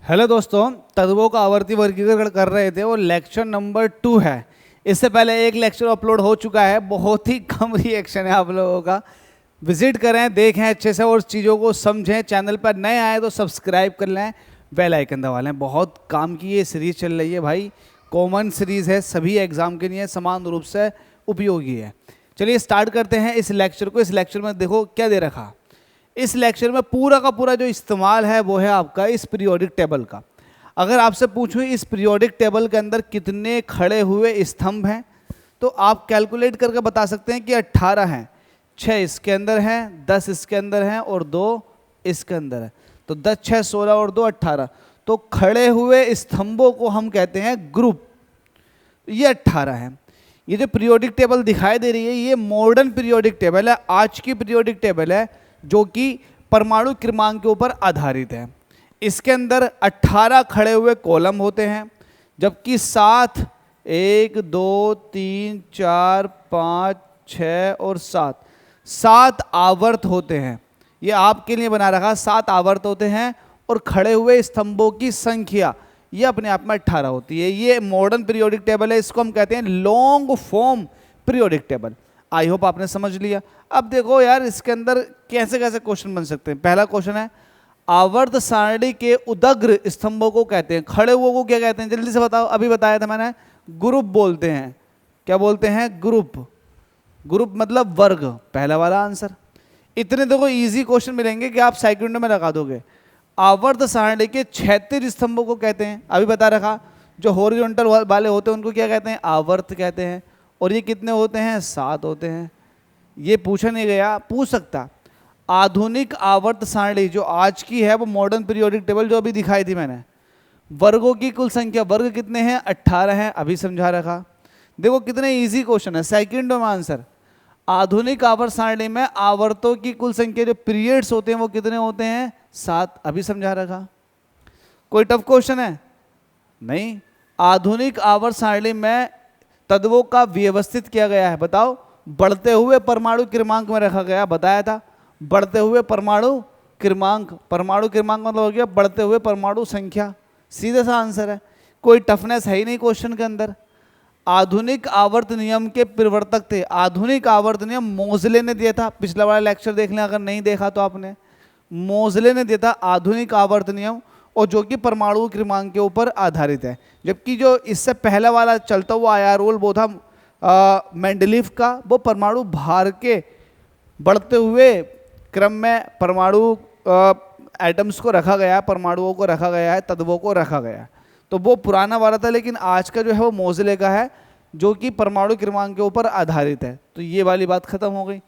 Hello दोस्तों, तत्वों का आवर्ती वर्गीकरण कर रहे थे, वो लेक्चर नंबर 2 है। इससे पहले एक लेक्चर अपलोड हो चुका है, बहुत ही कम रिएक्शन है आप लोगों का। विजिट करें, देखें अच्छे से और चीज़ों को समझें। चैनल पर नए आए तो सब्सक्राइब कर लें, बेल आइकन दबा लें। बहुत काम की ये सीरीज़ चल रही है भाई, कॉमन सीरीज़ है, सभी एग्जाम के लिए समान रूप से उपयोगी है। चलिए स्टार्ट करते हैं इस लेक्चर को। इस लेक्चर में देखो क्या दे रखा। इस लेक्चर में पूरा का पूरा जो इस्तेमाल है वो है आपका इस पीरियोडिक टेबल का। अगर आपसे पूछूं इस पीरियोडिक टेबल के अंदर कितने खड़े हुए स्तंभ हैं, तो आप कैलकुलेट करके बता सकते हैं कि 18 हैं। 6 इसके अंदर हैं, 10 इसके अंदर हैं और 2 इसके अंदर है। तो 10, 6, 16 और 2, 18। तो खड़े हुए स्तंभों को हम कहते हैं ग्रुप। ये 18 हैं। ये जो पीरियोडिक टेबल दिखाई दे रही है, ये मॉडर्न पीरियोडिक टेबल है, आज की पीरियोडिक टेबल है, जो कि परमाणु क्रमांक के ऊपर आधारित है। इसके अंदर 18 खड़े हुए कॉलम होते हैं, जबकि 7, 1, 2, 3, 4, 5, 6 और 7 आवर्त होते हैं। ये आपके लिए बना रखा 7 आवर्त होते हैं। और खड़े हुए स्तंभों की संख्या ये अपने आप में 18 होती है। ये मॉडर्न पीरियोडिक टेबल है, इसको हम कहते हैं long form periodic table. I hope आपने समझ लिया। अब देखो यार, इसके अंदर कैसे कैसे क्वेश्चन बन सकते हैं। पहला क्वेश्चन है, आवर्त सारणी के उदग्र स्तंभों को कहते हैं, खड़े हुए को क्या कहते हैं? जल्दी से बताओ। अभी बताया था मैंने, ग्रुप बोलते हैं। क्या बोलते हैं? ग्रुप। ग्रुप मतलब वर्ग, पहला वाला आंसर। इतने देखो इजी क्वेश्चन मिलेंगे कि आप सेकंडों में लगा दोगे। आवर्त सारणी के क्षैतिज स्तंभों को कहते हैं, अभी बता रखा। जो हॉरिजॉन्टल वाले होते हैं उनको क्या कहते हैं? आवर्त कहते हैं। और ये कितने होते हैं? 7 होते हैं। ये पूछा नहीं गया, पूछ सकता। आधुनिक आवर्त सारणी जो आज की है, वो मॉडर्न पीरियोडिक टेबल जो अभी दिखाई थी मैंने, वर्गों की कुल संख्या, वर्ग कितने हैं? 18 हैं, अभी समझा रखा। देखो कितने इजी क्वेश्चन है, सेकंडों में आंसर। आधुनिक आवर्त सारणी में आवर्तों की कुल संख्या, जो पीरियड्स होते हैं वो कितने होते हैं? 7, अभी समझा रखा। कोई टफ क्वेश्चन है? नहीं। आधुनिक आवर्त सारणी में तत्वों का व्यवस्थित किया गया है, बताओ। बढ़ते हुए परमाणु क्रमांक में रखा गया, बताया था। बढ़ते हुए परमाणु क्रमांक, परमाणु क्रमांक मतलब हो गया बढ़ते हुए परमाणु संख्या। सीधा सा आंसर है, कोई टफनेस है ही नहीं क्वेश्चन के अंदर। आधुनिक आवर्त नियम के प्रवर्तक थे। आधुनिक आवर्त नियम मोजले ने दिया था, पिछला वाला लेक्चर देख लें अगर नहीं देखा तो आपने। मोजले ने दिया था आधुनिक आवर्त नियम, और जो कि परमाणु क्रमांक के ऊपर आधारित है। जबकि जो इससे पहला वाला चलता हुआ आया रूल वो था मेंडलीफ का, वो परमाणु भार के बढ़ते हुए क्रम में परमाणु एटम्स को रखा गया है, परमाणुओं को रखा गया है, तत्वों को रखा गया है। तो वो पुराना वाला था, लेकिन आज का जो है वो मोजले का है, जो कि परमाणु क्रमांक के ऊपर आधारित है। तो ये वाली बात खत्म हो गई।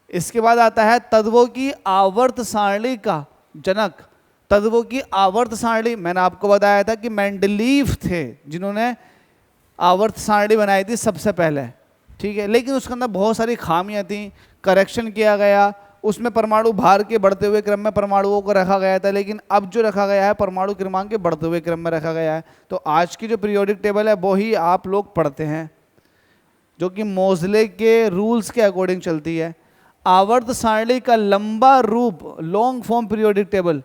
इसके बाद आता है तत्वों की आवर्त सारणी का जनक। तत्वों की आवर्त सारणी, मैंने आपको बताया था कि मेंडलीफ थे जिन्होंने आवर्त सारणी बनाई थी सबसे पहले, ठीक है। लेकिन उसके अंदर बहुत सारी खामियां थी, करेक्शन किया गया। उसमें परमाणु भार के बढ़ते हुए क्रम में परमाणुओं को रखा गया था, लेकिन अब जो रखा गया है परमाणु क्रमांक के बढ़ते हुए क्रम में रखा गया है। तो आज की जो पीरियोडिक टेबल है वो ही आप लोग पढ़ते हैं, जो कि मोजले के रूल्स के अकॉर्डिंग चलती है। आवर्त सारणी का लंबा रूप, लॉन्ग फॉर्म पीरियोडिक टेबल,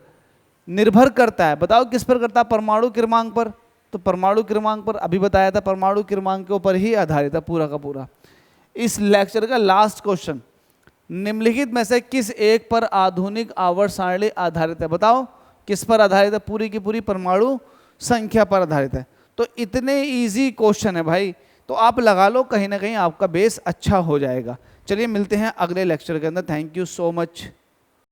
निर्भर करता है, बताओ किस पर करता है? परमाणु क्रमांक पर। तो परमाणु क्रमांक पर अभी बताया था, परमाणु क्रमांक के ऊपर ही आधारित है पूरा का पूरा। इस लेक्चर का लास्ट क्वेश्चन, निम्नलिखित में से किस एक पर आधुनिक आवर्त सारणी आधारित है? बताओ किस पर आधारित है? पूरी की पूरी परमाणु संख्या पर आधारित है। तो इतने इजी क्वेश्चन है भाई, तो आप लगा लो, कहीं ना कहीं आपका बेस अच्छा हो जाएगा। चलिए मिलते हैं अगले लेक्चर के अंदर। Thank you so much.